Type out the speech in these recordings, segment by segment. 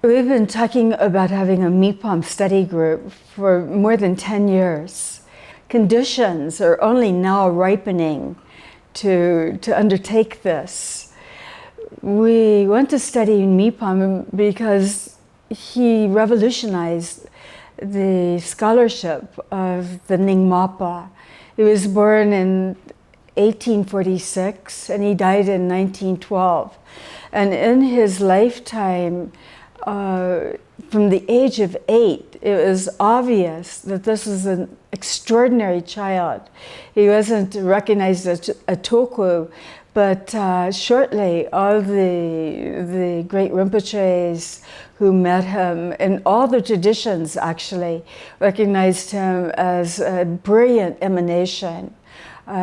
We've been talking about having a Mipham study group for more than 10 years. Conditions are only now ripening to undertake this. We want to study Mipham because he revolutionized the scholarship of the Nyingmapa. He was born in 1846 and he died in 1912. And in his lifetime, from the age of 8, it was obvious that this was an extraordinary child. He wasn't recognized as a toku, but shortly all the great Rinpoches who met him, and all the traditions actually, recognized him as a brilliant emanation, as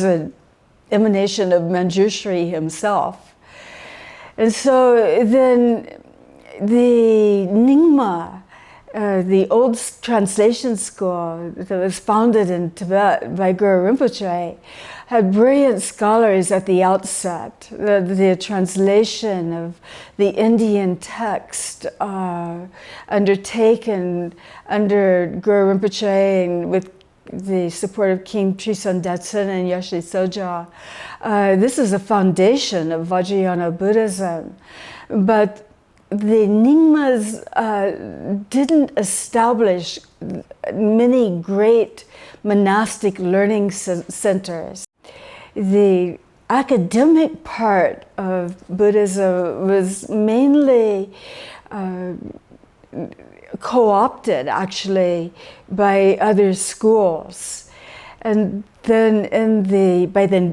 an emanation of Manjushri himself. And so then the Nyingma, the old translation school that was founded in Tibet by Guru Rinpoche, had brilliant scholars at the outset. The translation of the Indian text undertaken under Guru Rinpoche and with the support of King Trison Datsun and Yoshe Soja. This is a foundation of Vajrayana Buddhism. But the Nyingmas didn't establish many great monastic learning centers. The academic part of Buddhism was mainly co-opted actually by other schools. And then by the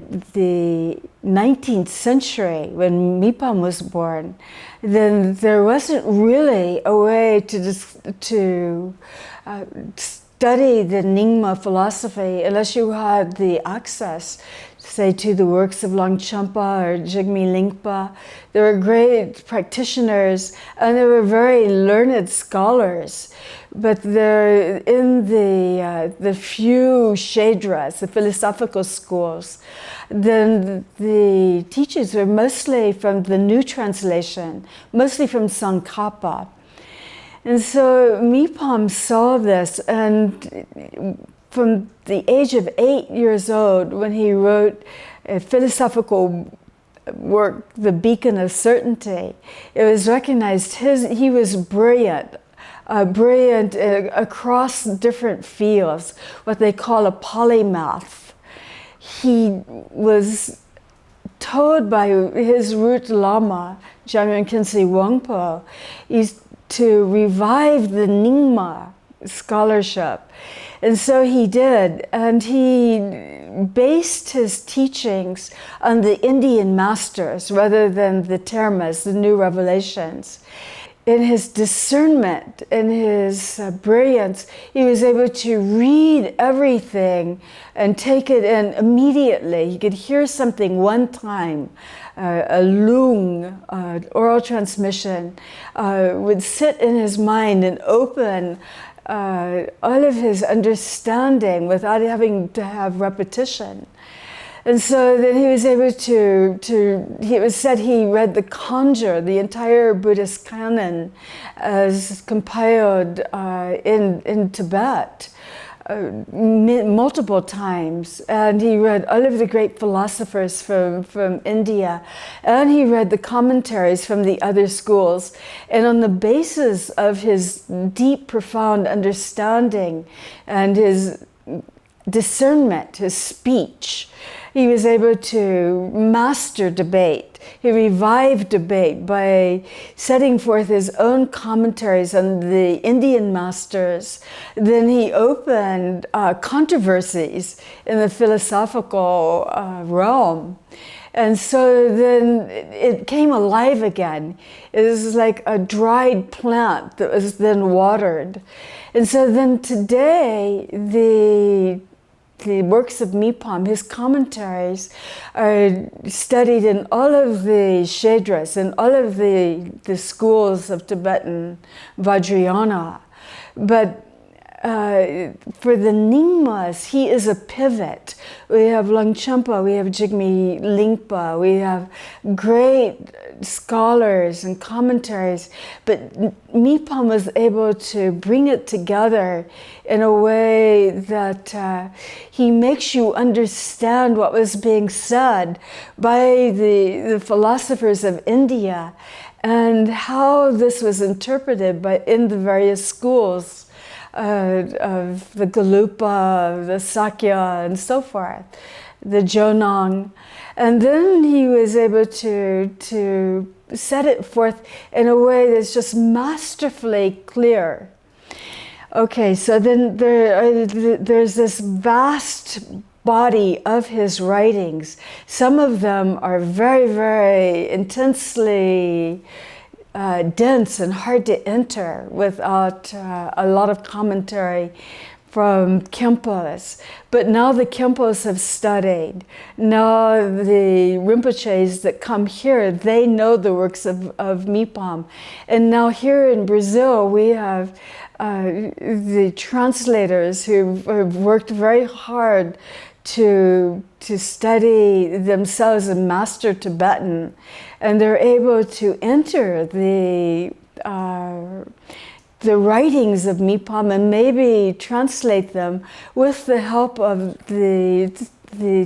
19th century, when Mipham was born, then there wasn't really a way to study the Nyingma philosophy unless you had the access, say, to the works of Longchenpa or Jigme Lingpa. There were great practitioners and there were very learned scholars, but there in the few shedras, the philosophical schools, then the teachers were mostly from the new translation, mostly from Tsongkhapa. And so Mipham saw this, and from the age of 8 years old, when he wrote a philosophical work, The Beacon of Certainty, it was recognized he was brilliant, across different fields, what they call a polymath. He was told by his root Lama, Jamgön Ju Mipham Gyatso, to revive the Nyingma scholarship. And so he did, and he based his teachings on the Indian masters rather than the termas, the new revelations. In his discernment, in his brilliance, he was able to read everything and take it in immediately. He could hear something one time, a lung, oral transmission, would sit in his mind and open all of his understanding without having to have repetition. And so then he was able it was said he read the Kanjur, the entire Buddhist canon, as compiled in Tibet multiple times. And he read all of the great philosophers from India. And he read the commentaries from the other schools. And on the basis of his deep, profound understanding and his discernment, his speech, he was able to master debate. He revived debate by setting forth his own commentaries on the Indian masters. Then he opened controversies in the philosophical realm. And so then it came alive again. It was like a dried plant that was then watered. And so then today, the works of Mipham, his commentaries, are studied in all of the shedras and all of the schools of Tibetan Vajrayana. But for the Nyingmas, he is a pivot. We have Longchenpa, we have Jigme Lingpa, we have great scholars and commentaries, but Mipham was able to bring it together in a way that he makes you understand what was being said by the philosophers of India and how this was interpreted in the various schools of the Galupa, the Sakya, and so forth, the Jonang. And then he was able to set it forth in a way that's just masterfully clear. Okay, so then there's this vast body of his writings. Some of them are very, very intensely dense and hard to enter without a lot of commentary from Khenpas. But now the Khenpas have studied. Now the Rinpoches that come here, they know the works of Mipham. And now here in Brazil, we have the translators who have worked very hard to study themselves and master Tibetan, and they're able to enter the writings of Mipham and maybe translate them with the help of the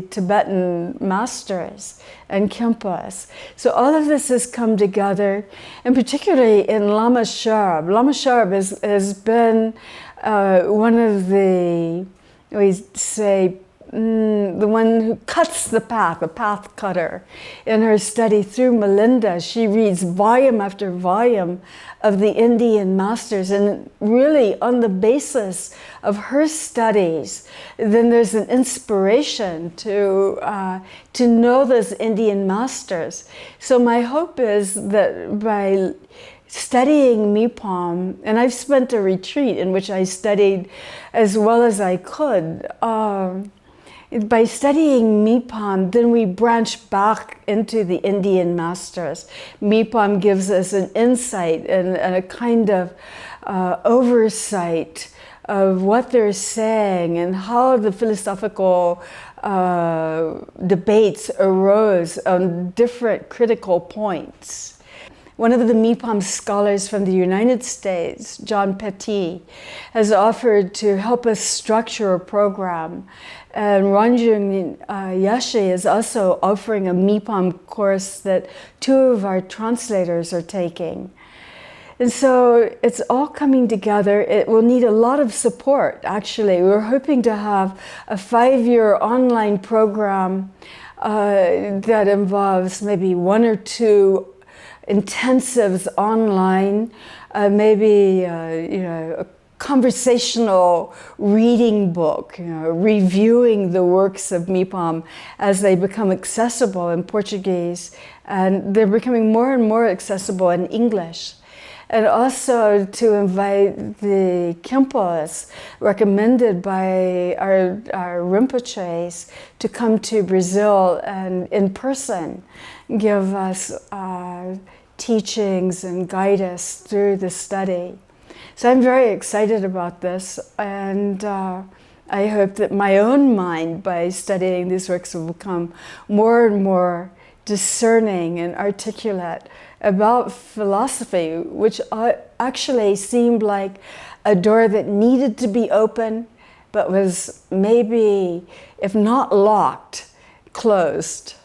Tibetan masters and Khenpas. So all of this has come together, and particularly in Lama Sherab. Lama Sherab has been one of the, we say, the one who cuts the path, a path cutter. In her study through Melinda, she reads volume after volume of the Indian masters, and really on the basis of her studies, then there's an inspiration to know those Indian masters. So my hope is that by studying Mipham, and I've spent a retreat in which I studied as well as I could, by studying Mipham, then we branch back into the Indian masters. Mipham gives us an insight and a kind of oversight of what they're saying and how the philosophical debates arose on different critical points. One of the Mipham scholars from the United States, John Pettit, has offered to help us structure a program. And Ranjung Yeshe is also offering a Mipham course that 2 of our translators are taking. And so it's all coming together. It will need a lot of support, actually. We're hoping to have a 5-year online program that involves maybe 1 or 2 intensives online, maybe a conversational reading book, reviewing the works of Mipham as they become accessible in Portuguese, and they're becoming more and more accessible in English. And also to invite the Khenpas recommended by our Rinpoches to come to Brazil and in person give us teachings and guide us through the study. So I'm very excited about this, and I hope that my own mind, by studying these works, will become more and more discerning and articulate about philosophy, which actually seemed like a door that needed to be open, but was maybe, if not locked, closed.